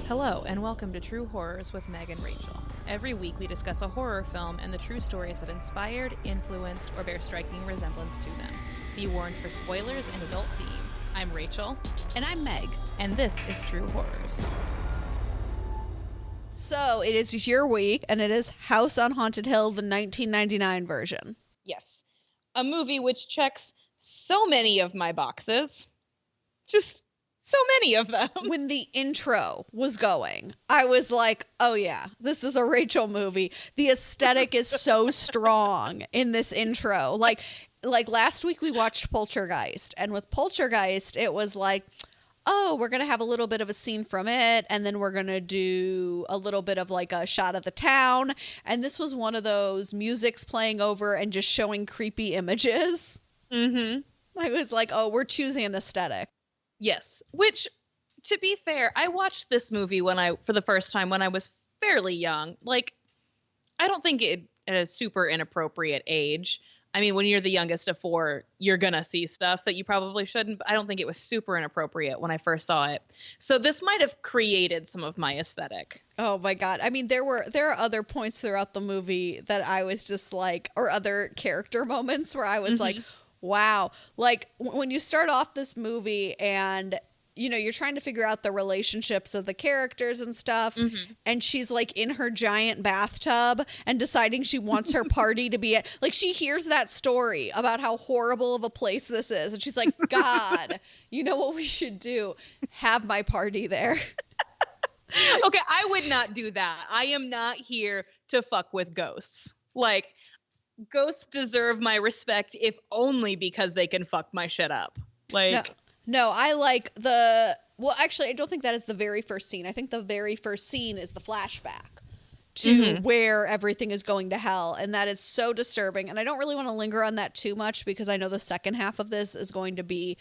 Hello, and welcome to True Horrors with Meg and Rachel. Every week we discuss a horror film and the true stories that inspired, influenced, or bear striking resemblance to them. Be warned for spoilers and adult themes. I'm Rachel. And I'm Meg. And this is True Horrors. So it is your week, and it is House on Haunted Hill, the 1999 version. Yes. A movie which checks so many of my boxes. Just so many of them. When the intro was going, I was like, oh yeah, this is a Rachel movie. The aesthetic is so strong in this intro. Like last week we watched Poltergeist, and with Poltergeist, it was like, oh, we're going to have a little bit of a scene from it, and then we're going to do a little bit of like a shot of the town. And this was one of those music's playing over and just showing creepy images. Mm-hmm. I was like, oh, we're choosing an aesthetic. Yes. Which, to be fair, I watched this movie for the first time when I was fairly young. Like, I don't think it at a super inappropriate age. I mean, when you're the youngest of four, you're going to see stuff that you probably shouldn't. But I don't think it was super inappropriate when I first saw it. So this might have created some of my aesthetic. Oh my God. I mean, there are other points throughout the movie that I was just like, or other character moments where I was like, wow. Like when you start off this movie and, you know, you're trying to figure out the relationships of the characters and stuff. Mm-hmm. And she's like in her giant bathtub and deciding she wants her party to be at, like, she hears that story about how horrible of a place this is. And she's like, God, you know what we should do? Have my party there. Okay. I would not do that. I am not here to fuck with ghosts. Like, ghosts deserve my respect, if only because they can fuck my shit up. Like, no, I like well, actually, I don't think that is the very first scene. I think the very first scene is the flashback to where everything is going to hell. And that is so disturbing. And I don't really want to linger on that too much because I know the second half of this is going to be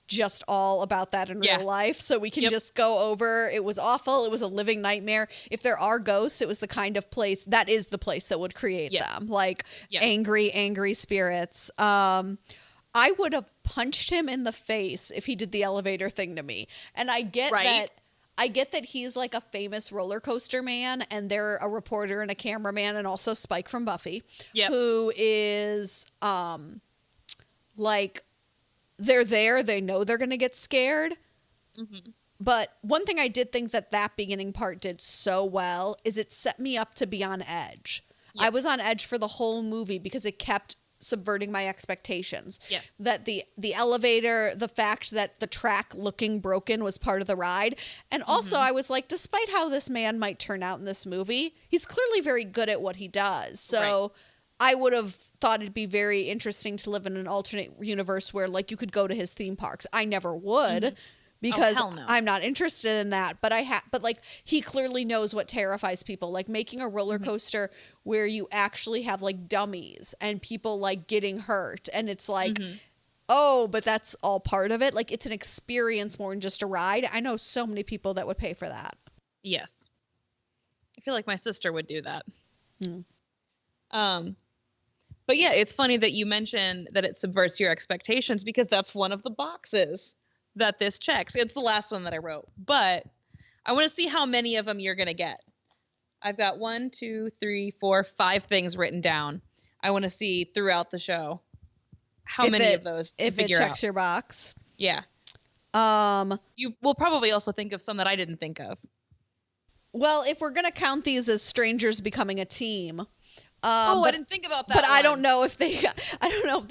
just all about that in real life. So we can just go over, it was awful. It was a living nightmare. If there are ghosts, it was the kind of place, that is the place that would create them. Like angry spirits. I would have punched him in the face if he did the elevator thing to me. And I get that he's like a famous roller coaster man, and they're a reporter and a cameraman, and also Spike from Buffy, who is like, they're there, they know they're going to get scared. Mm-hmm. But one thing I did think that beginning part did so well is it set me up to be on edge. Yep. I was on edge for the whole movie because it kept subverting my expectations. Yes. That the elevator, the fact that the track looking broken was part of the ride. And also I was like, despite how this man might turn out in this movie, he's clearly very good at what he does. So I would have thought it'd be very interesting to live in an alternate universe where, like, you could go to his theme parks. I never would because I'm not interested in that. But but like, he clearly knows what terrifies people. Like making a roller coaster where you actually have like dummies and people like getting hurt, and it's like, oh, but that's all part of it. Like, it's an experience more than just a ride. I know so many people that would pay for that. Yes, I feel like my sister would do that. But yeah, it's funny that you mentioned that it subverts your expectations, because that's one of the boxes that this checks. It's the last one that I wrote, but I want to see how many of them you're going to get. I've got 1, 2, 3, 4, 5 things written down. I want to see throughout the show how many of those if it checks your box. Yeah. You will probably also think of some that I didn't think of. Well, if we're going to count these as strangers becoming a team. I didn't think about that. But I don't know if they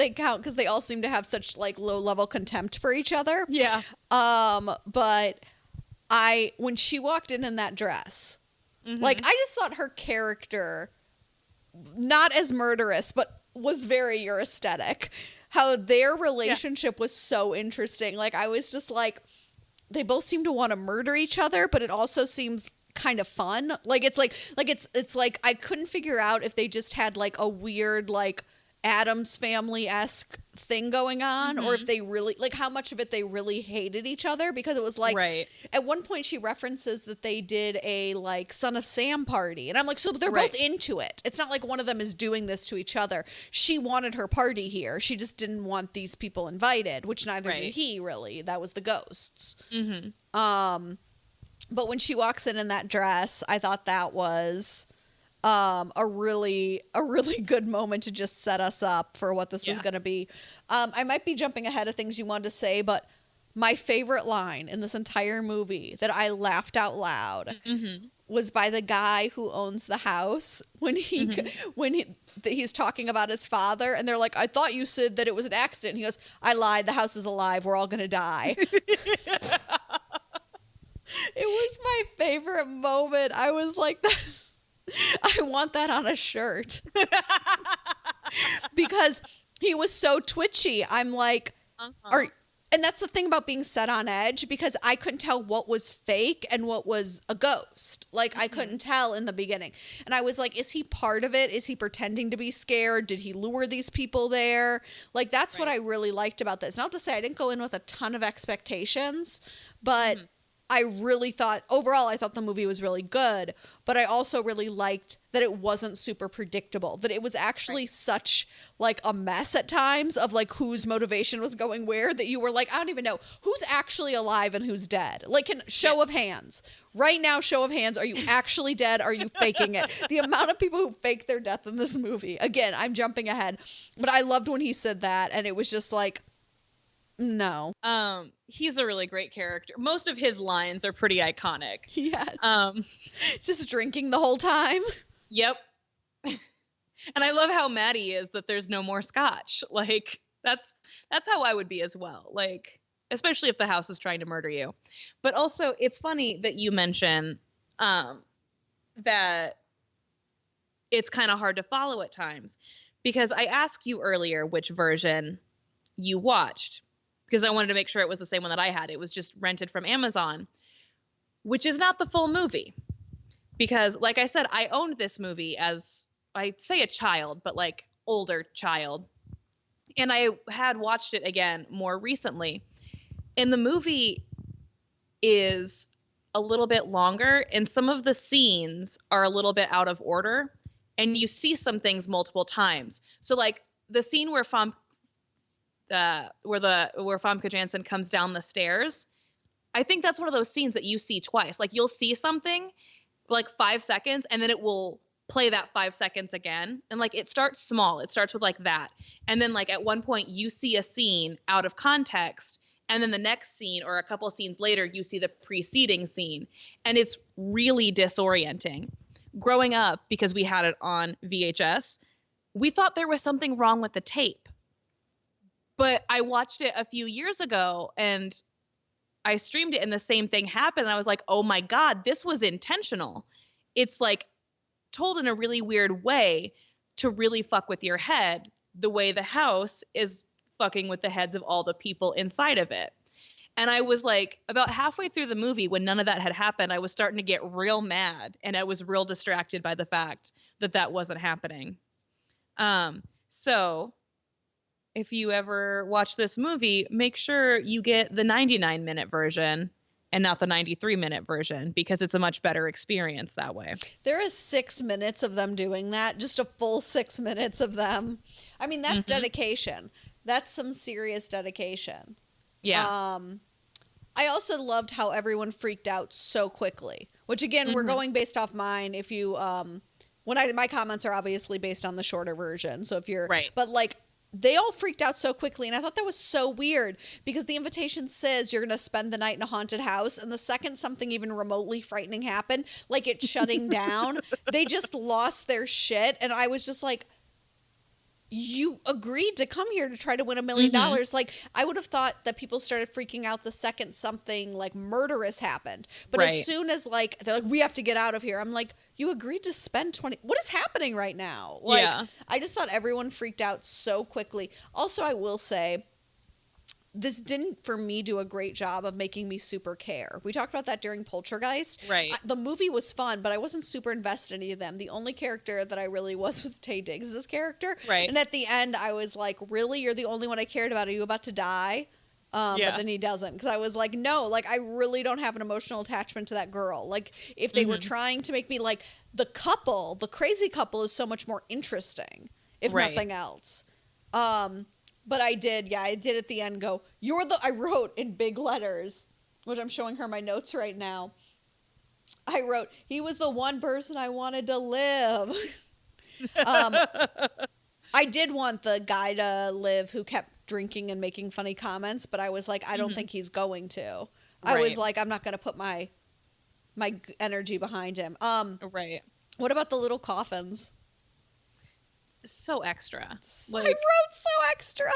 count because they all seem to have such like low level contempt for each other. Yeah. But when she walked in that dress, like, I just thought her character, not as murderous, but was very your aesthetic. How their relationship was so interesting. Like, I was just like, they both seem to want to murder each other, but it also seems kind of fun. Like, it's like I couldn't figure out if they just had like a weird like Addams Family-esque thing going on, or if they really, like, how much of it they really hated each other, because it was like, at one point she references that they did a like Son of Sam party, and I'm like, so they're both into it. It's not like one of them is doing this to each other. She wanted her party here, she just didn't want these people invited, which neither did he, really. That was the ghosts. But when she walks in that dress, I thought that was a really good moment to just set us up for what this was going to be. I might be jumping ahead of things you wanted to say, but my favorite line in this entire movie that I laughed out loud was by the guy who owns the house when he's talking about his father, and they're like, "I thought you said that it was an accident." He goes, "I lied. The house is alive. We're all gonna die." It was my favorite moment. I was like, I want that on a shirt. Because he was so twitchy. I'm like, and that's the thing about being set on edge, because I couldn't tell what was fake and what was a ghost. Like, I couldn't tell in the beginning. And I was like, is he part of it? Is he pretending to be scared? Did he lure these people there? Like, that's what I really liked about this. Not to say I didn't go in with a ton of expectations, but I really thought, overall, I thought the movie was really good, but I also really liked that it wasn't super predictable, that it was actually such like a mess at times of like whose motivation was going where, that you were like, I don't even know who's actually alive and who's dead. Like, show of hands right now, show of hands. Are you actually dead? Are you faking it? The amount of people who fake their death in this movie. Again, I'm jumping ahead, but I loved when he said that. And it was just like, no. He's a really great character. Most of his lines are pretty iconic. Yes. Just drinking the whole time. Yep. And I love how mad he is that there's no more scotch. Like, that's how I would be as well. Like, especially if the house is trying to murder you. But also, it's funny that you mention that it's kind of hard to follow at times, because I asked you earlier which version you watched, because I wanted to make sure it was the same one that I had. It was just rented from Amazon, which is not the full movie. Because, like I said, I owned this movie as, I say a child, but like older child. And I had watched it again more recently. And the movie is a little bit longer, and some of the scenes are a little bit out of order. And you see some things multiple times. So like the scene where Famke Janssen comes down the stairs, I think that's one of those scenes that you see twice. Like, you'll see something like 5 seconds, and then it will play that 5 seconds again. And like, it starts small. It starts with like that. And then like at one point you see a scene out of context, and then the next scene or a couple scenes later, you see the preceding scene. And it's really disorienting. Growing up, because we had it on VHS, we thought there was something wrong with the tape. But I watched it a few years ago and I streamed it, and the same thing happened. And I was like, oh my God, this was intentional. It's like told in a really weird way to really fuck with your head, the way the house is fucking with the heads of all the people inside of it. And I was like, about halfway through the movie, when none of that had happened, I was starting to get real mad, and I was real distracted by the fact that that wasn't happening. So if you ever watch this movie, make sure you get the 99-minute version and not the 93-minute version, because it's a much better experience that way. There is 6 minutes of them doing that, just a full 6 minutes of them. I mean, that's dedication. That's some serious dedication. Yeah. I also loved how everyone freaked out so quickly, which again, we're going based off mine. If you, my comments are obviously based on the shorter version. So if you're, but like, they all freaked out so quickly. And I thought that was so weird, because the invitation says you're going to spend the night in a haunted house. And the second something even remotely frightening happened, like it shutting down, they just lost their shit. And I was just like, you agreed to come here to try to win $1 million. Like, I would have thought that people started freaking out the second something like murderous happened. But as soon as like, they're like, we have to get out of here. I'm like, you agreed to spend 20. What is happening right now? Like, I just thought everyone freaked out so quickly. Also, I will say, this didn't, for me, do a great job of making me super care. We talked about that during Poltergeist. Right. The movie was fun, but I wasn't super invested in any of them. The only character that I really was Taye Diggs' character. Right. And at the end, I was like, really? You're the only one I cared about. Are you about to die? But then he doesn't. Because I was like, no, like, I really don't have an emotional attachment to that girl. Like, if they were trying to make me like, the couple, the crazy couple is so much more interesting, if nothing else. But I did at the end go, I wrote in big letters, which I'm showing her my notes right now. I wrote, he was the one person I wanted to live. I did want the guy to live who kept drinking and making funny comments, but I was like, I don't think he's going to. I was like, I'm not going to put my energy behind him. Right. What about the little coffins? So extra. I wrote so extra.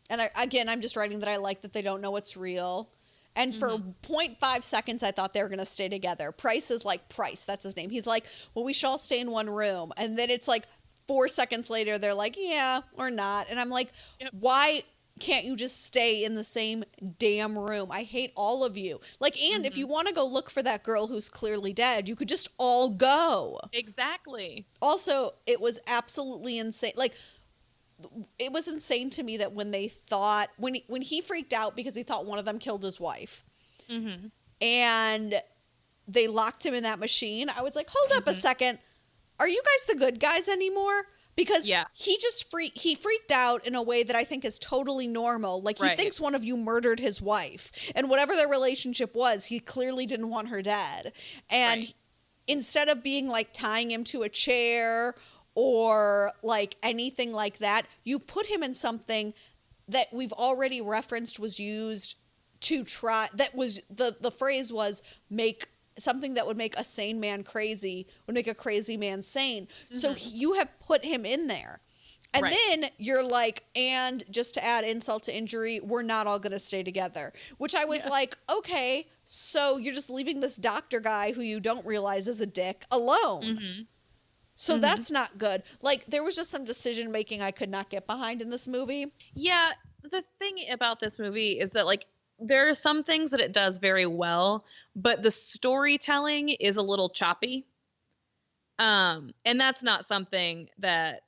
And I'm just writing that I like that they don't know it's real. And for 0.5 seconds, I thought they were going to stay together. Price is like Price. That's his name. He's like, well, we should all stay in one room. And then it's like 4 seconds later, they're like, yeah, or not. And I'm like, why can't you just stay in the same damn room? I hate all of you. Like, and if you want to go look for that girl who's clearly dead, you could just all go. Exactly. Also, it was absolutely insane. Like, it was insane to me that when they thought, when he freaked out because he thought one of them killed his wife, and they locked him in that machine, I was like, hold up a second. Are you guys the good guys anymore? Because he just freaked out in a way that I think is totally normal. Like, he thinks one of you murdered his wife. And whatever their relationship was, he clearly didn't want her dead. And instead of being like tying him to a chair or like anything like that, you put him in something that we've already referenced was used to try, that was, the phrase was, make something that would make a sane man crazy, would make a crazy man sane. So you have put him in there. And then you're like, and just to add insult to injury, we're not all going to stay together. Which I was like, okay, so you're just leaving this doctor guy who you don't realize is a dick alone. So that's not good. Like, there was just some decision making I could not get behind in this movie. Yeah, the thing about this movie is that, like, there are some things that it does very well, but the storytelling is a little choppy. And that's not something that,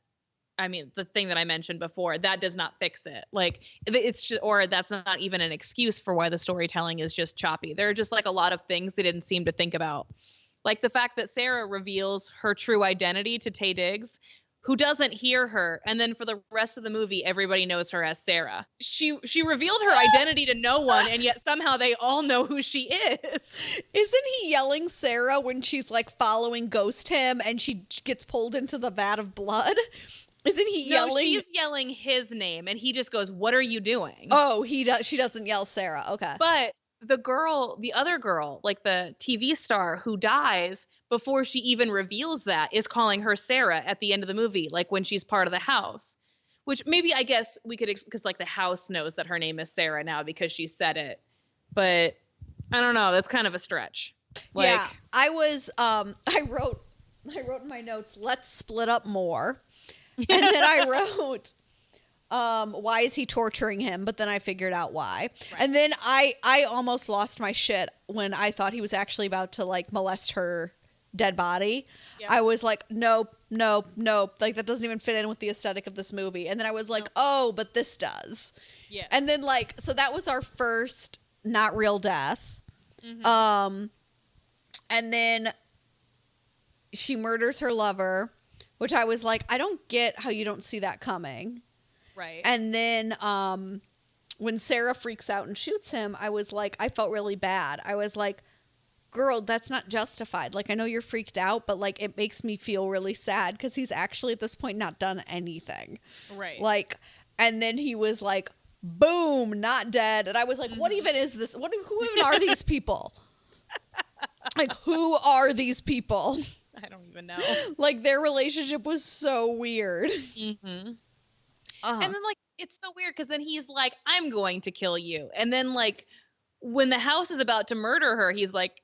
I mean, the thing that I mentioned before, that does not fix it. Like, it's just, or that's not even an excuse for why the storytelling is just choppy. There are just like a lot of things they didn't seem to think about. Like the fact that Sarah reveals her true identity to Taye Diggs, who doesn't hear her, and then for the rest of the movie, everybody knows her as Sarah. She revealed her identity to no one, and yet somehow they all know who she is. Isn't he yelling Sarah when she's like following Ghost him and she gets pulled into the vat of blood? Isn't he yelling? No, she's yelling his name, and he just goes, "What are you doing?" Oh, he does. She doesn't yell Sarah. Okay. But the other girl, like the TV star who dies before she even reveals that, is calling her Sarah at the end of the movie, like when she's part of the house. Which maybe, I guess we could, because like the house knows that her name is Sarah now because she said it. But I don't know. That's kind of a stretch. Like, yeah, I was. I wrote in my notes, let's split up more. And then I wrote, why is he torturing him? But then I figured out why. Right. And then I almost lost my shit when I thought he was actually about to like molest her dead body. Yep. I was like, nope. Like, that doesn't even fit in with the aesthetic of this movie. And then I was like, oh, but this does. Yeah. And then like, so that was our first not real death. And then she murders her lover, which I was like, I don't get how you don't see that coming. Right. And then when Sarah freaks out and shoots him, I was like, I felt really bad. I was like, girl, that's not justified. Like, I know you're freaked out, but like, it makes me feel really sad because he's actually at this point not done anything. Right. Like, and then he was like, boom, not dead. And I was like, what even is this? Who even are these people? Like, who are these people? I don't even know. Like, their relationship was so weird. And then, like, it's so weird because then he's like, I'm going to kill you. And then, like, when the house is about to murder her, he's like,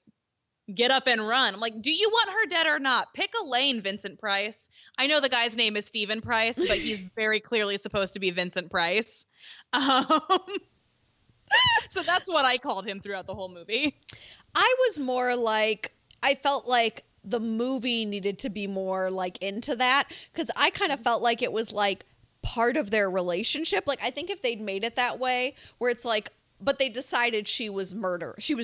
get up and run. I'm like, do you want her dead or not? Pick a lane, Vincent Price. I know the guy's name is Stephen Price, but he's very clearly supposed to be Vincent Price. So that's what I called him throughout the whole movie. I was more like, I felt like the movie needed to be more like into that because I kind of felt like it was like part of their relationship. Like, I think if they'd made it that way where it's like, but they decided she was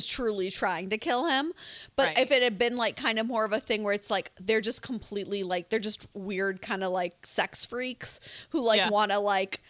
truly trying to kill him. But if it had been like kind of more of a thing where it's like, they're just completely like, they're just weird kind of like sex freaks who like want to like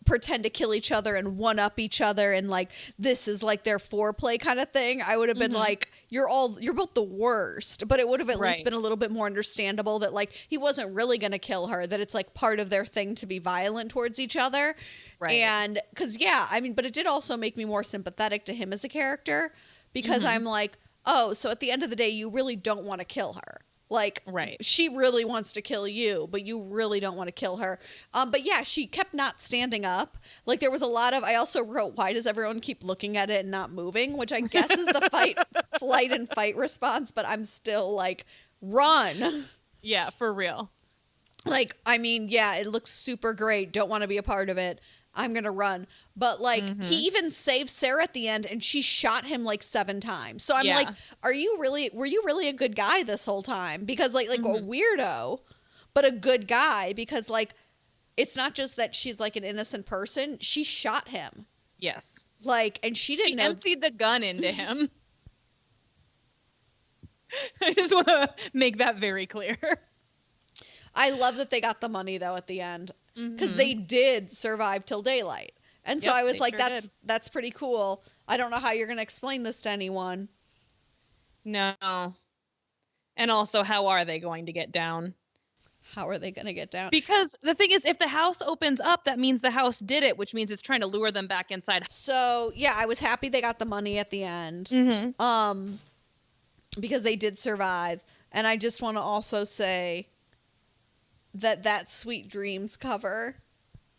pretend to kill each other and one up each other and like this is like their foreplay kind of thing, I would have been like, you're both the worst. But it would have at least been a little bit more understandable that like he wasn't really going to kill her, that it's like part of their thing to be violent towards each other. Right. And because but it did also make me more sympathetic to him as a character, because I'm like, oh, so at the end of the day you really don't want to kill her. Like, she really wants to kill you, but you really don't want to kill her. But yeah, she kept not standing up. Like, there was a lot of, I also wrote, why does everyone keep looking at it and not moving? Which I guess is the flight and fight response, but I'm still like, run. Yeah, for real. Like, I mean, yeah, it looks super great. Don't want to be a part of it. I'm going to run. But like, he even saved Sarah at the end and she shot him like 7 times. So I'm like, were you really a good guy this whole time? Because like a weirdo, but a good guy, because like, it's not just that she's like an innocent person. She shot him. Yes. Like, and she didn't know. She emptied the gun into him. I just want to make that very clear. I love that they got the money though at the end. Because they did survive till daylight. And so I was like, that's pretty cool. I don't know how you're going to explain this to anyone. No. And also, how are they going to get down? How are they going to get down? Because the thing is, if the house opens up, that means the house did it, which means it's trying to lure them back inside. So, yeah, I was happy they got the money at the end. Because they did survive. And I just want to also say that Sweet Dreams cover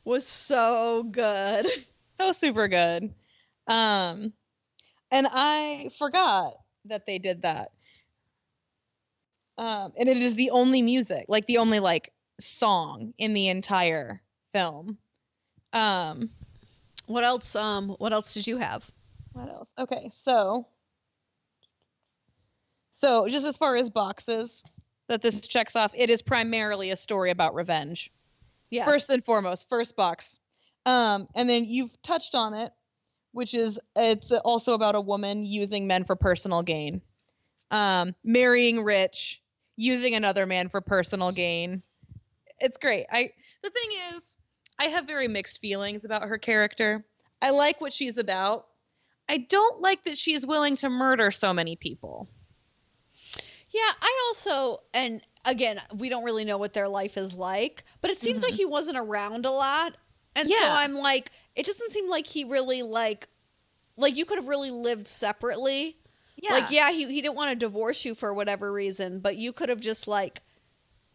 was so good. So super good. And I forgot that they did that. And it is the only music, like the only like song in the entire film. What else did you have? What else? Okay, so just as far as boxes that this checks off, it is primarily a story about revenge. Yes. First and foremost, first box. And then you've touched on it, which is it's also about a woman using men for personal gain. Marrying rich, using another man for personal gain. It's great. The thing is, I have very mixed feelings about her character. I like what she's about. I don't like that she's willing to murder so many people. Yeah, I also, and again, we don't really know what their life is like, but it seems like he wasn't around a lot. And so I'm like, it doesn't seem like he really like you could have really lived separately. Yeah. Like, yeah, he didn't want to divorce you for whatever reason, but you could have just like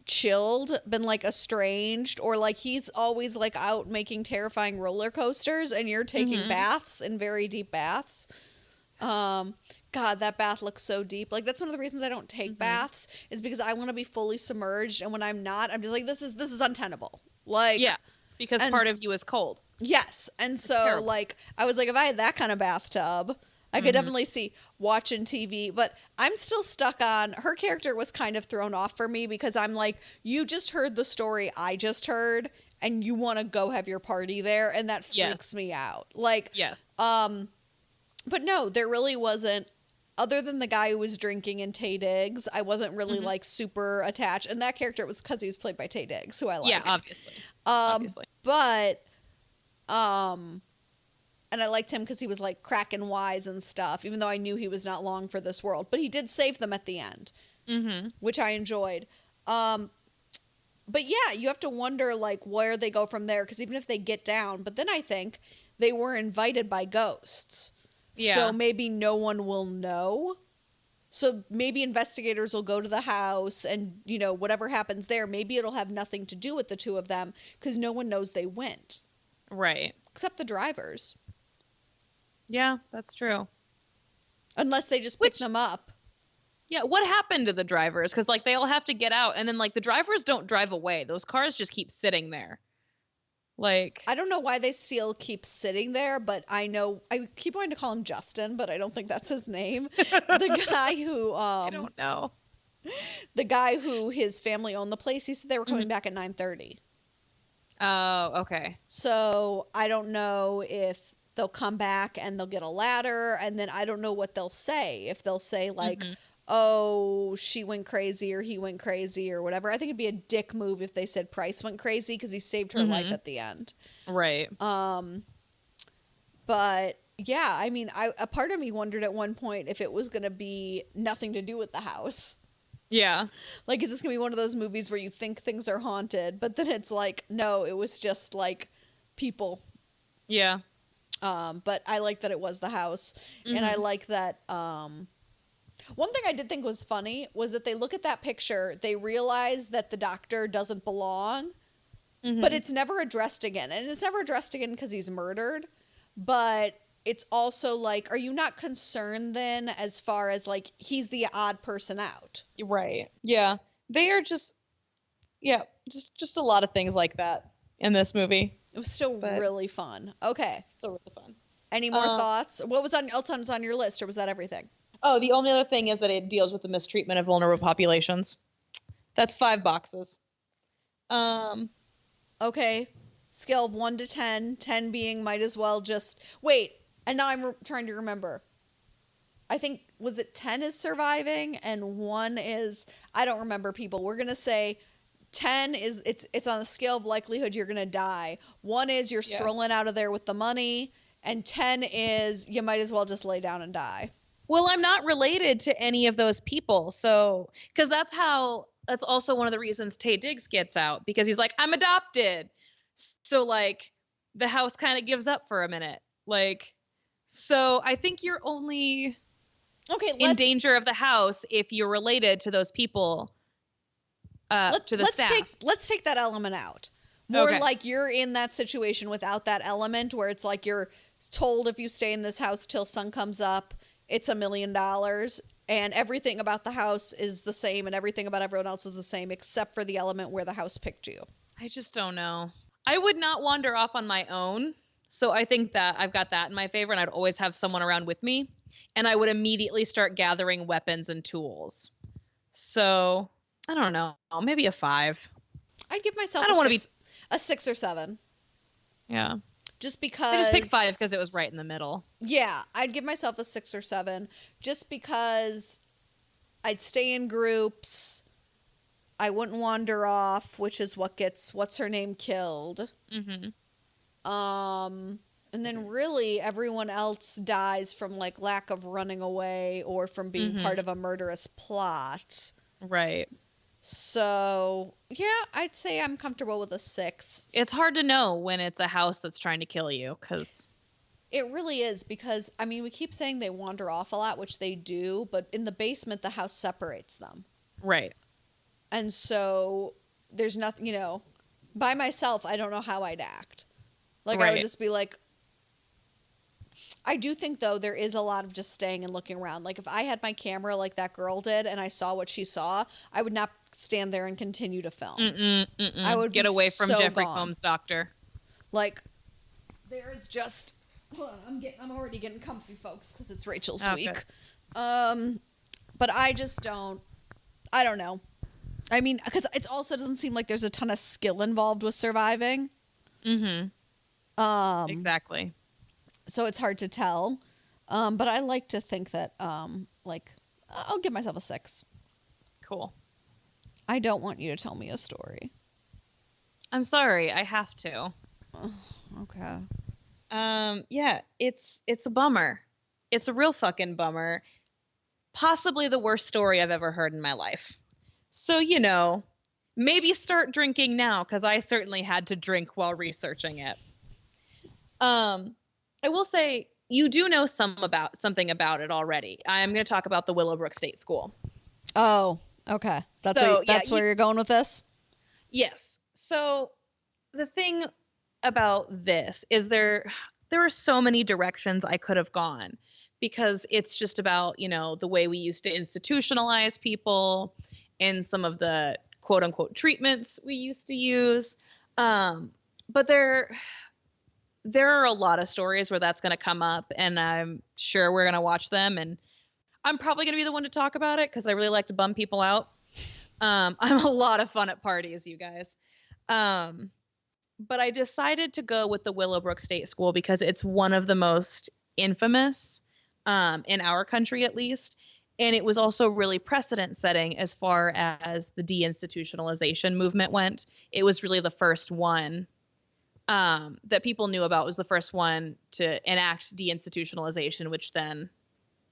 chilled, been like estranged, or like he's always like out making terrifying roller coasters and you're taking baths in very deep baths. God, that bath looks so deep. Like, that's one of the reasons I don't take baths, is because I want to be fully submerged, and when I'm not, I'm just like, this is untenable. Like, yeah, because part of you is cold. Yes, and so like I was like, if I had that kind of bathtub, I could definitely see watching TV. But I'm still stuck on her character. Was kind of thrown off for me because I'm like, you just heard the story I just heard, and you want to go have your party there, and that freaks me out. Like, but no, there really wasn't. Other than the guy who was drinking in Taye Diggs, I wasn't really like super attached. And that character was because he was played by Taye Diggs, who I like. Yeah, obviously. But, and I liked him because he was like cracking wise and stuff, even though I knew he was not long for this world. But he did save them at the end, which I enjoyed. But yeah, you have to wonder like where they go from there, because even if they get down, but then I think they were invited by ghosts. Yeah. So maybe no one will know. So maybe investigators will go to the house and, whatever happens there, maybe it'll have nothing to do with the two of them because no one knows they went. Right. Except the drivers. Yeah, that's true. Unless they just pick them up. Yeah, what happened to the drivers? Because, like, they all have to get out, and then, like, the drivers don't drive away. Those cars just keep sitting there. Like, I don't know why they still keep sitting there, but I keep wanting to call him Justin, but I don't think that's his name. The guy who I don't know. The guy who his family owned the place, he said they were coming back at 9:30. Oh, okay. So I don't know if they'll come back and they'll get a ladder, and then I don't know what they'll say. If they'll say like, oh, she went crazy or he went crazy or whatever. I think it'd be a dick move if they said Price went crazy because he saved her life at the end. Right. But yeah, I mean, a part of me wondered at one point if it was going to be nothing to do with the house. Yeah. Like, is this going to be one of those movies where you think things are haunted, but then it's like, no, it was just like people. Yeah. But I like that it was the house. And I like that, one thing I did think was funny was that they look at that picture, they realize that the doctor doesn't belong, but it's never addressed again. And it's never addressed again because he's murdered. But it's also like, are you not concerned then as far as like he's the odd person out? Right. Yeah. They are just a lot of things like that in this movie. It was still really fun. Okay. Still really fun. Any more thoughts? What was else on your list, or was that everything? Oh, the only other thing is that it deals with the mistreatment of vulnerable populations. That's 5 boxes. Okay. Scale of 1 to 10. 10 being might as well just wait. And now I'm trying to remember. I think, was it 10 is surviving and 1 is, I don't remember, people. We're going to say 10 is, it's on the scale of likelihood you're going to die. 1 is you're strolling out of there with the money. And 10 is you might as well just lay down and die. Well, I'm not related to any of those people. So, because that's also one of the reasons Taye Diggs gets out. Because he's like, I'm adopted. So, like, the house kind of gives up for a minute. Like, so I think you're only in danger of the house if you're related to those people, to the staff. Let's take that element out. More like you're in that situation without that element where it's like you're told if you stay in this house till sun comes up, it's $1 million. And everything about the house is the same and everything about everyone else is the same except for the element where the house picked you. I just don't know. I would not wander off on my own. So I think that I've got that in my favor, and I'd always have someone around with me. And I would immediately start gathering weapons and tools. So I don't know. Maybe a 5. I'd give myself a 6 or 7. Yeah. Just because. I just picked 5 because it was right in the middle. Yeah. I'd give myself a 6 or 7 just because I'd stay in groups. I wouldn't wander off, which is what gets what's her name killed. Mm-hmm. And then really everyone else dies from like lack of running away or from being part of a murderous plot. Right. So, yeah, I'd say I'm comfortable with a 6. It's hard to know when it's a house that's trying to kill you because it really is because, I mean, we keep saying they wander off a lot, which they do, but in the basement, the house separates them. Right. And so there's nothing, by myself, I don't know how I'd act. Like, I would just be like, I do think, though, there is a lot of just staying and looking around. Like, if I had my camera like that girl did and I saw what she saw, I would not stand there and continue to film. I would get away from Jeffrey gone. Combs' doctor. Like, there is just... Hold on, I'm already getting comfy, folks, because it's Rachel's week. But I just don't... I don't know. I mean, because it also doesn't seem like there's a ton of skill involved with surviving. Exactly. So it's hard to tell. But I like to think that, I'll give myself a 6. Cool. I don't want you to tell me a story. I'm sorry. I have to. Okay. Yeah, it's a bummer. It's a real fucking bummer. Possibly the worst story I've ever heard in my life. So, maybe start drinking now, because I certainly had to drink while researching it. I will say, you do know something about it already. I'm going to talk about the Willowbrook State School. Oh, okay. That's where you're going with this? Yes. So the thing about this is there are so many directions I could have gone, because it's just about, the way we used to institutionalize people and some of the quote unquote treatments we used to use. But there are a lot of stories where that's going to come up, and I'm sure we're going to watch them, and I'm probably going to be the one to talk about it because I really like to bum people out. I'm a lot of fun at parties, you guys. But I decided to go with the Willowbrook State School because it's one of the most infamous, in our country at least. And it was also really precedent setting as far as the deinstitutionalization movement went. It was really the first one that people knew about, was the first one to enact deinstitutionalization, which then,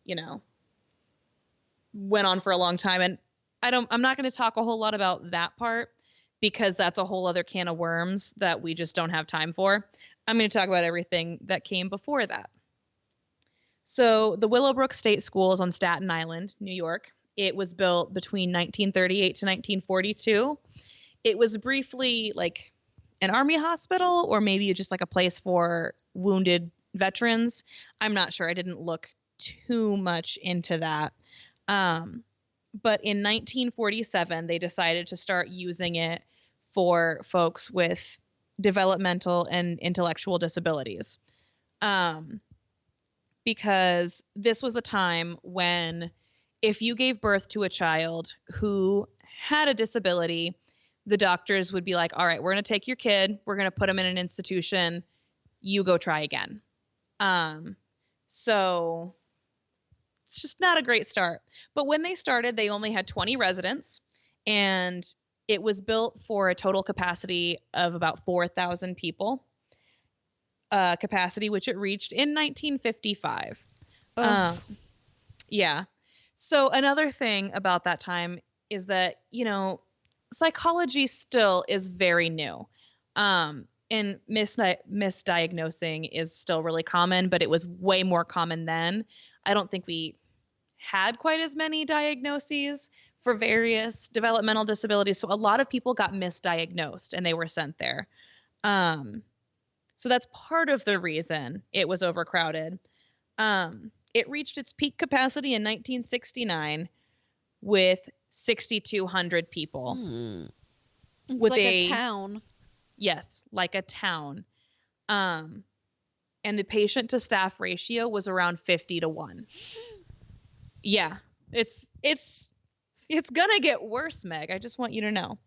you know, went on for a long time. And I'm not going to talk a whole lot about that part because that's a whole other can of worms that we just don't have time for. I'm going to talk about everything that came before that. So the Willowbrook State School is on Staten Island, New York. It was built between 1938 to 1942. It was briefly like an army hospital, or maybe just like a place for wounded veterans. I'm not sure. I didn't look too much into that. But in 1947, they decided to start using it for folks with developmental and intellectual disabilities. Because this was a time when if you gave birth to a child who had a disability, the doctors would be like, all right, we're going to take your kid. We're going to put him in an institution. You go try again. So it's just not a great start. But when they started, they only had 20 residents, and it was built for a total capacity of about 4,000 people. Capacity, which it reached in 1955. Yeah. So another thing about that time is that, you know, psychology still is very new. And misdiagnosing is still really common, but it was way more common then. I don't think we had quite as many diagnoses for various developmental disabilities. So a lot of people got misdiagnosed and they were sent there. So that's part of the reason it was overcrowded. It reached its peak capacity in 1969 with 6,200 people. It's with like a town. Yes, like a town. And the patient to staff ratio was around 50-1. Yeah, it's gonna get worse, Meg. I just want you to know.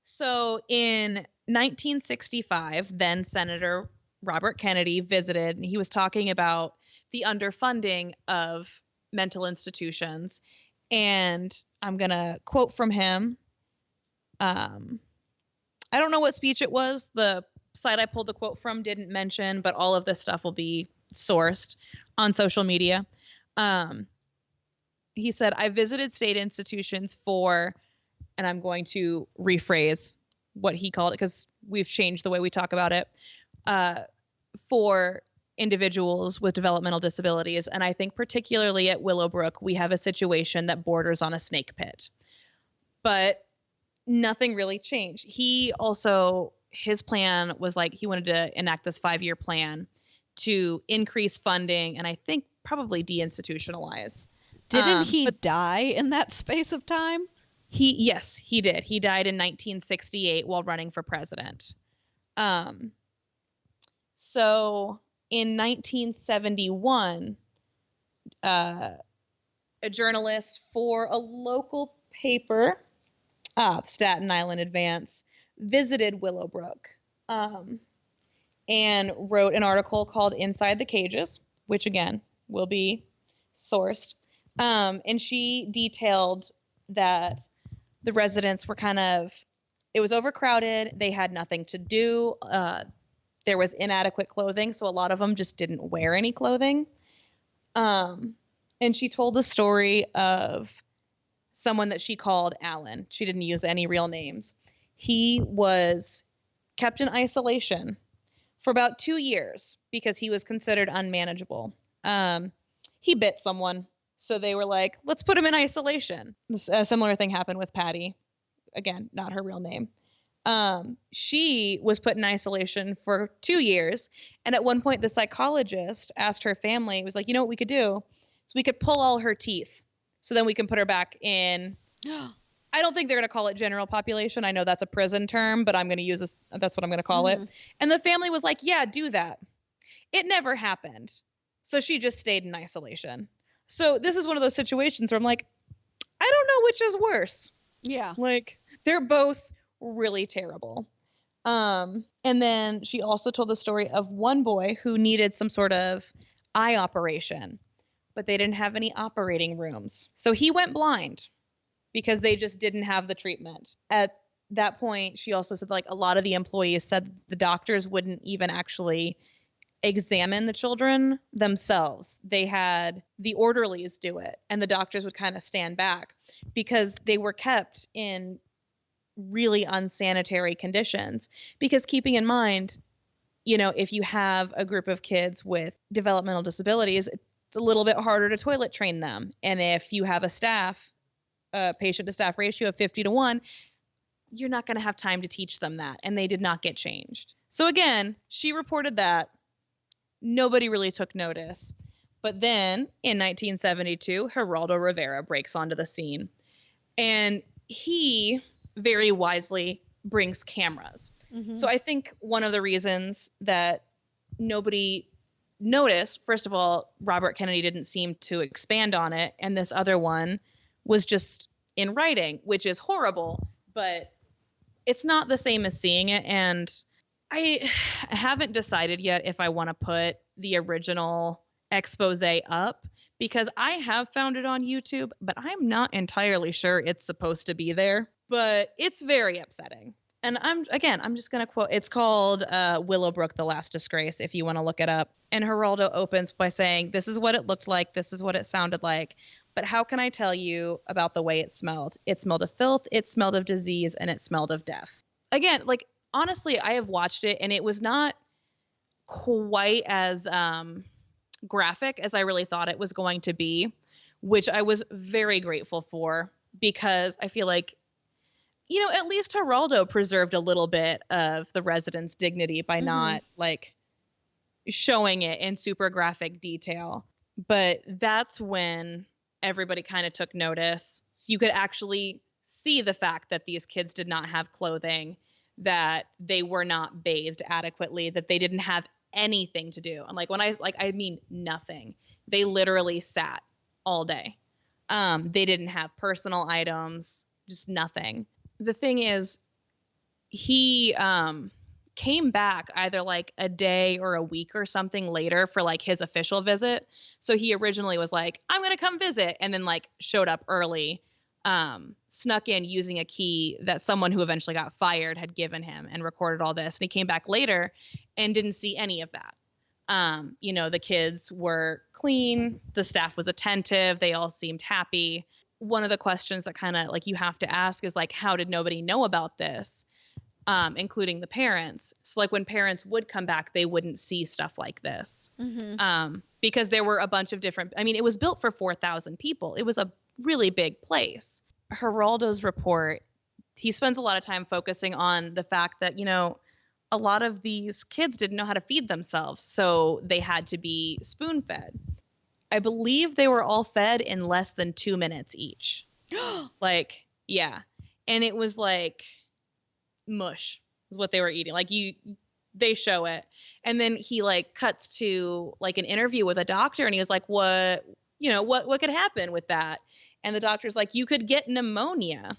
So in 1965, then Senator Robert Kennedy visited, and he was talking about the underfunding of mental institutions. And I'm going to quote from him. I don't know what speech it was. The site I pulled the quote from didn't mention, but all of this stuff will be sourced on social media. He said, I visited state institutions for, and I'm going to rephrase what he called it because we've changed the way we talk about it, for individuals with developmental disabilities. And I think particularly at Willowbrook, we have a situation that borders on a snake pit. But nothing really changed. His plan was like, he wanted to enact this 5-year plan to increase funding and I think probably deinstitutionalize. Didn't he die in that space of time? Yes, he did. He died in 1968 while running for president. So in 1971, a journalist for a local paper, Staten Island Advance, visited Willowbrook and wrote an article called Inside the Cages, which again will be sourced. And she detailed that the residents were it was overcrowded. They had nothing to do. There was inadequate clothing, so a lot of them just didn't wear any clothing. And she told the story of someone that she called Alan. She didn't use any real names. He was kept in isolation for about 2 years because he was considered unmanageable. He bit someone. So they were like, let's put him in isolation. A similar thing happened with Patty. Again, not her real name. She was put in isolation for 2 years. And at one point, the psychologist asked her family, it was like, you know what we could do? So we could pull all her teeth. So then we can put her back in. I don't think they're going to call it general population. I know that's a prison term, but I'm going to use this. That's what I'm going to call it. And the family was like, yeah, do that. It never happened. So she just stayed in isolation. So this is one of those situations where I'm like, I don't know which is worse. Yeah. Like, they're both really terrible. And then she also told the story of one boy who needed some sort of eye operation. but they didn't have any operating rooms. So he went blind because they just didn't have the treatment. At that point, she also said like a lot of the employees said the doctors wouldn't even actually examine the children themselves. They had the orderlies do it, and the doctors would kind of stand back because they were kept in really unsanitary conditions. Because keeping in mind, you know, if you have a group of kids with developmental disabilities, it's a little bit harder to toilet train them. And if you have a patient to staff ratio of 50-1, you're not going to have time to teach them that. And they did not get changed. So again, she reported that. Nobody really took notice. But then in 1972, Geraldo Rivera breaks onto the scene. And he very wisely brings cameras. Mm-hmm. So I think one of the reasons that nobody noticed, first of all, Robert Kennedy didn't seem to expand on it. And this other one was just in writing, which is horrible, but it's not the same as seeing it. And I haven't decided yet if I want to put the original expose up, because I have found it on YouTube, but I'm not entirely sure it's supposed to be there. But it's very upsetting. And I'm just going to quote, it's called Willowbrook, The Last Disgrace, if you want to look it up. And Geraldo opens by saying, "This is what it looked like. This is what it sounded like. But how can I tell you about the way it smelled? It smelled of filth, it smelled of disease, and it smelled of death." Again, like, honestly, I have watched it, and it was not quite as graphic as I really thought it was going to be, which I was very grateful for, because I feel like, you know, at least Geraldo preserved a little bit of the residents' dignity by not like showing it in super graphic detail. But that's when everybody kind of took notice. You could actually see the fact that these kids did not have clothing, that they were not bathed adequately, that they didn't have anything to do. And like, when I mean nothing. They literally sat all day. They didn't have personal items, just nothing. The thing is, he came back either like a day or a week or something later for like his official visit. So he originally was like, "I'm going to come visit," and then like showed up early, snuck in using a key that someone who eventually got fired had given him, and recorded all this. And he came back later and didn't see any of that. You know, the kids were clean. The staff was attentive. They all seemed happy. One of the questions that kind of like you have to ask is like, how did nobody know about this? Including the parents. So like when parents would come back, they wouldn't see stuff like this. Because there were a bunch of different, I mean, it was built for 4,000 people. It was a really big place. Geraldo's report, he spends a lot of time focusing on the fact that, you know, a lot of these kids didn't know how to feed themselves. So they had to be spoon fed. I believe they were all fed in less than 2 minutes each. Like, yeah. And it was like mush is what they were eating. Like they show it. And then he like cuts to like an interview with a doctor, and he was like, what could happen with that? And the doctor's like, "You could get pneumonia.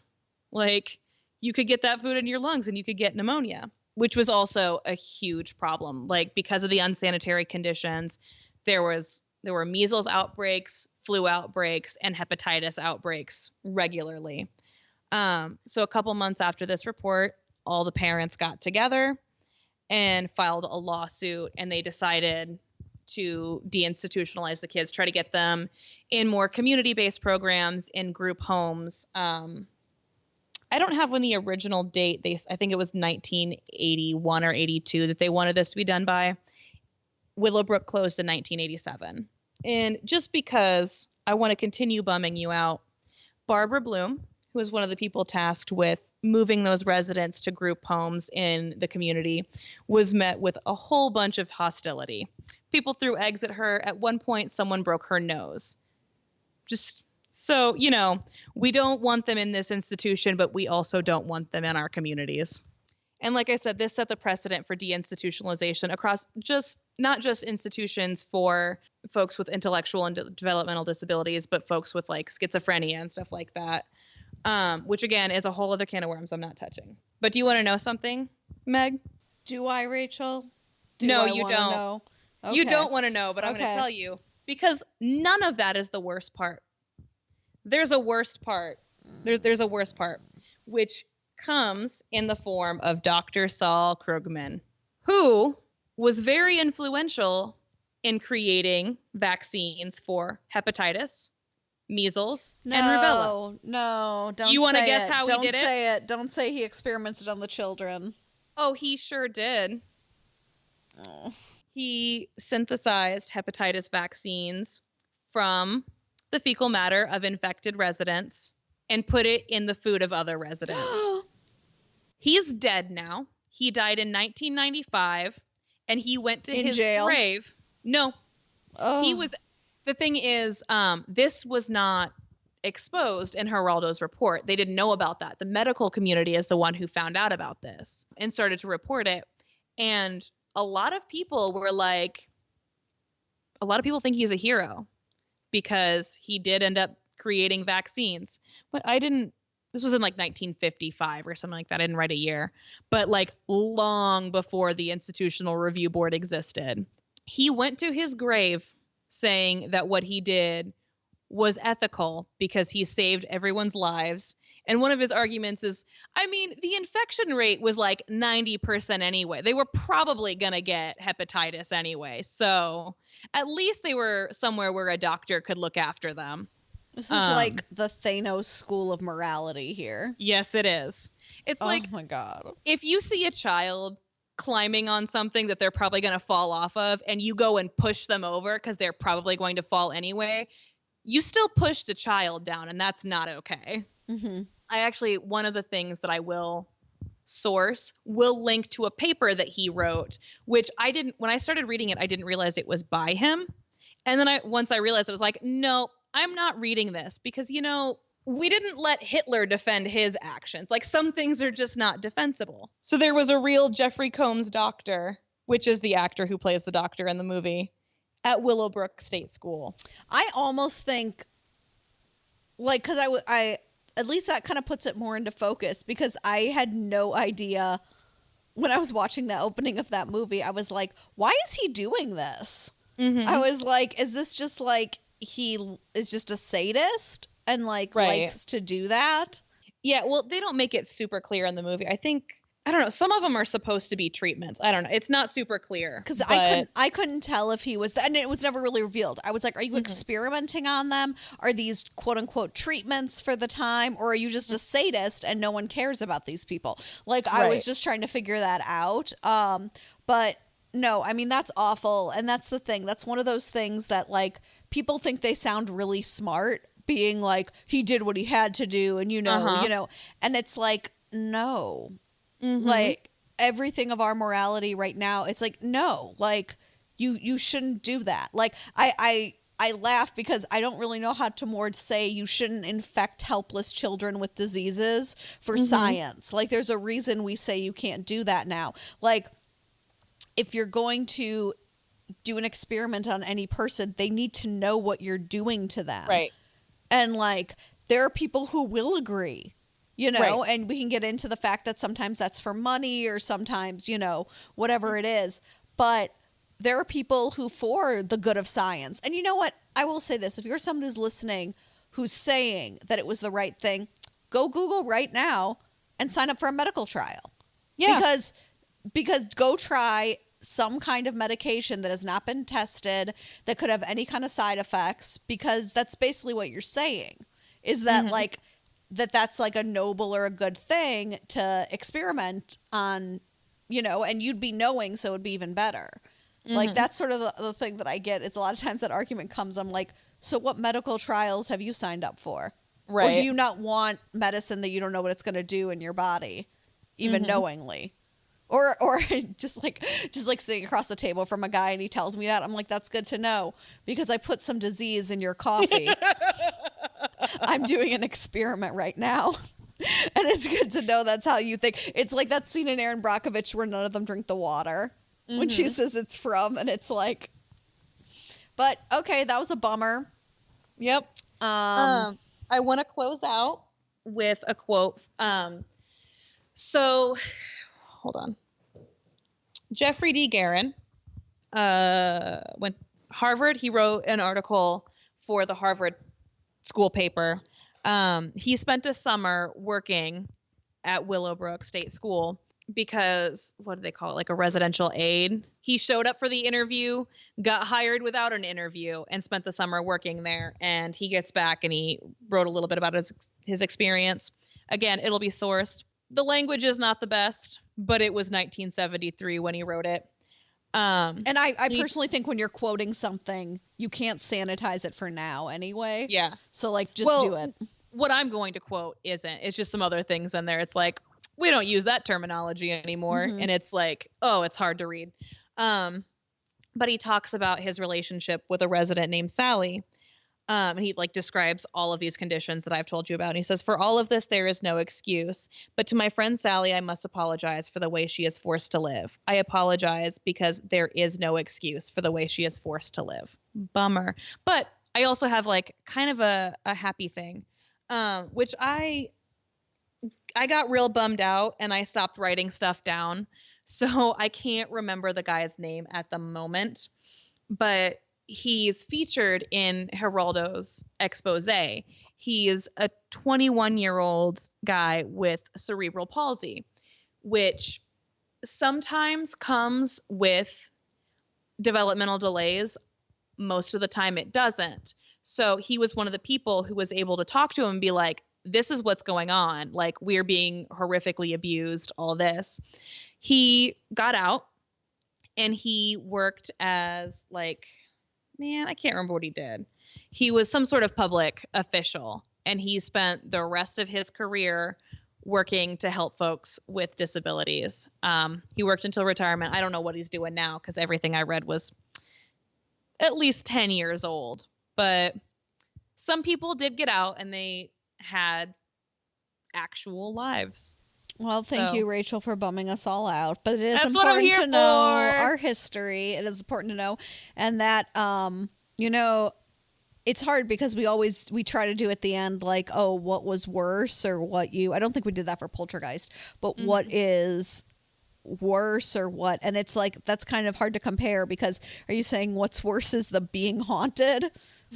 Like, you could get that food in your lungs and you could get pneumonia," which was also a huge problem. Like, because of the unsanitary conditions, there were measles outbreaks, flu outbreaks, and hepatitis outbreaks regularly. So a couple months after this report, all the parents got together and filed a lawsuit, and they decided to deinstitutionalize the kids, try to get them in more community-based programs, in group homes. I don't have when the original date, I think it was 1981 or 82 that they wanted this to be done by. Willowbrook closed in 1987. And just because I want to continue bumming you out, Barbara Bloom, who was one of the people tasked with moving those residents to group homes in the community, was met with a whole bunch of hostility. People threw eggs at her. At one point, someone broke her nose. Just so, you know, we don't want them in this institution, but we also don't want them in our communities. And like I said, this set the precedent for deinstitutionalization across not just institutions for folks with intellectual and developmental disabilities, but folks with like schizophrenia and stuff like that, which again is a whole other can of worms I'm not touching. But do you want to know something, Meg? Do I, Rachel? No, you don't. Know? Okay. You don't want to know, but I'm going to tell you. Because none of that is the worst part. There's a worst part. There's a worst part, which comes in the form of Dr. Saul Krugman, who was very influential in creating vaccines for hepatitis, measles, and rubella. No, don't. You want to guess how he did it? Don't say it. Don't say he experimented on the children. Oh, he sure did. Oh. He synthesized hepatitis vaccines from the fecal matter of infected residents and put it in the food of other residents. He's dead now. He died in 1995, and he went to his grave. No. Oh. He was. The thing is, this was not exposed in Geraldo's report. They didn't know about that. The medical community is the one who found out about this and started to report it. And a lot of people were like, a lot of people think he's a hero because he did end up creating vaccines. But this was in like 1955 or something like that. I didn't write a year, but like long before the Institutional Review Board existed. He went to his grave saying that what he did was ethical because he saved everyone's lives. And one of his arguments is, I mean, the infection rate was like 90% anyway. They were probably going to get hepatitis anyway. So at least they were somewhere where a doctor could look after them. This is like the Thanos school of morality here. Yes, it is. It's like, oh my God. If you see a child climbing on something that they're probably going to fall off of and you go and push them over because they're probably going to fall anyway, you still pushed a child down, and that's not okay. Mm-hmm. One of the things that I will source will link to a paper that he wrote, which when I started reading it, I didn't realize it was by him. And then once I realized it was like, no, I'm not reading this because, we didn't let Hitler defend his actions. Like, some things are just not defensible. So there was a real Jeffrey Combs doctor, which is the actor who plays the doctor in the movie, at Willowbrook State School. I almost think, like, because I at least that kind of puts it more into focus, because I had no idea when I was watching the opening of that movie. I was like, why is he doing this? Mm-hmm. I was like, is this just like he is just a sadist and likes to do that? Yeah, well, they don't make it super clear in the movie. I don't know. Some of them are supposed to be treatments. I don't know. It's not super clear. Because I couldn't tell if he was, and it was never really revealed. I was like, are you experimenting on them? Are these quote unquote treatments for the time? Or are you just a sadist and no one cares about these people? Like, I was just trying to figure that out. But no, I mean, that's awful. And that's the thing. That's one of those things that, like, people think they sound really smart, being like, he did what he had to do. And, and it's like, no. Mm-hmm. Like, everything of our morality right now, it's like, no, like, you shouldn't do that. Like, I laugh because I don't really know how to more say you shouldn't infect helpless children with diseases for science. Like, there's a reason we say you can't do that now. Like, if you're going to do an experiment on any person, they need to know what you're doing to them. Right. And, like, there are people who will agree. And we can get into the fact that sometimes that's for money or sometimes, whatever it is. But there are people who, for the good of science, and you know what? I will say this. If you're someone who's listening who's saying that it was the right thing, go Google right now and sign up for a medical trial. Yeah. Because go try some kind of medication that has not been tested, that could have any kind of side effects, because that's basically what you're saying, is that, like, that's like a noble or a good thing to experiment on, and you'd be knowing, so it'd be even better. Like, that's sort of the thing that I get, is a lot of times that argument comes, I'm like, so what medical trials have you signed up for? Right. Or do you not want medicine that you don't know what it's going to do in your body, even knowingly? Or just like sitting across the table from a guy and he tells me that, I'm like, that's good to know, because I put some disease in your coffee. I'm doing an experiment right now. And it's good to know that's how you think. It's like that scene in Erin Brockovich where none of them drink the water when she says it's from, and it's like, but okay, that was a bummer. Yep. I want to close out with a quote. So hold on. Jeffrey D. Guerin, Harvard. He wrote an article for the Harvard school paper. He spent a summer working at Willowbrook State School because, what do they call it? Like a residential aide. He showed up for the interview, got hired without an interview, and spent the summer working there. And he gets back and he wrote a little bit about his experience. Again, it'll be sourced. The language is not the best, but it was 1973 when he wrote it. And I personally think when you're quoting something, you can't sanitize it for now anyway. Yeah. So like, just do it. What I'm going to quote isn't. It's just some other things in there. It's like, we don't use that terminology anymore. And it's like, oh, it's hard to read. But he talks about his relationship with a resident named Sally. And he like describes all of these conditions that I've told you about. And he says, for all of this, there is no excuse. But to my friend Sally, I must apologize for the way she is forced to live. I apologize because there is no excuse for the way she is forced to live. Bummer. But I also have like kind of a happy thing, which I got real bummed out and I stopped writing stuff down. So I can't remember the guy's name at the moment, but he's featured in Geraldo's expose. He is a 21-year-old guy with cerebral palsy, which sometimes comes with developmental delays. Most of the time it doesn't. So he was one of the people who was able to talk to him and be like, this is what's going on. Like, we're being horrifically abused, all this. He got out and he worked as like, man, I can't remember what he did. He was some sort of public official, and he spent the rest of his career working to help folks with disabilities. He worked until retirement. I don't know what he's doing now because everything I read was at least 10 years old. But some people did get out and they had actual lives. Well, thank you, Rachel, for bumming us all out. But it is That's what I'm important here to know for. our history. It is important to know. And that, you know, it's hard because we try to do at the end, like, oh, what was worse or I don't think we did that for Poltergeist, but what is worse or what? And it's like, that's kind of hard to compare because are you saying what's worse is the being haunted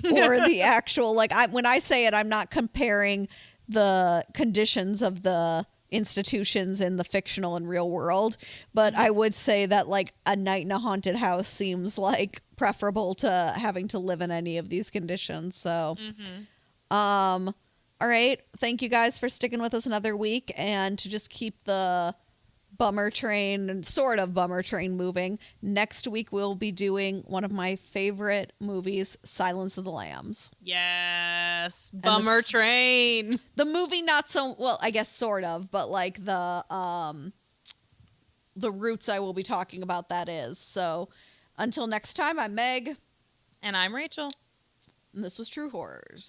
or the actual, like, when I say it, I'm not comparing the conditions of the institutions in the fictional and real world, but I would say that like a night in a haunted house seems like preferable to having to live in any of these conditions. So all right, thank you guys for sticking with us another week, and to just keep the sort of bummer train moving. Next week we'll be doing one of my favorite movies, Silence of the Lambs. Yes, bummer train. The movie not so well, I guess sort of, but like the roots I will be talking about that is. So until next time, I'm Meg. And I'm Rachel. And this was True Horrors.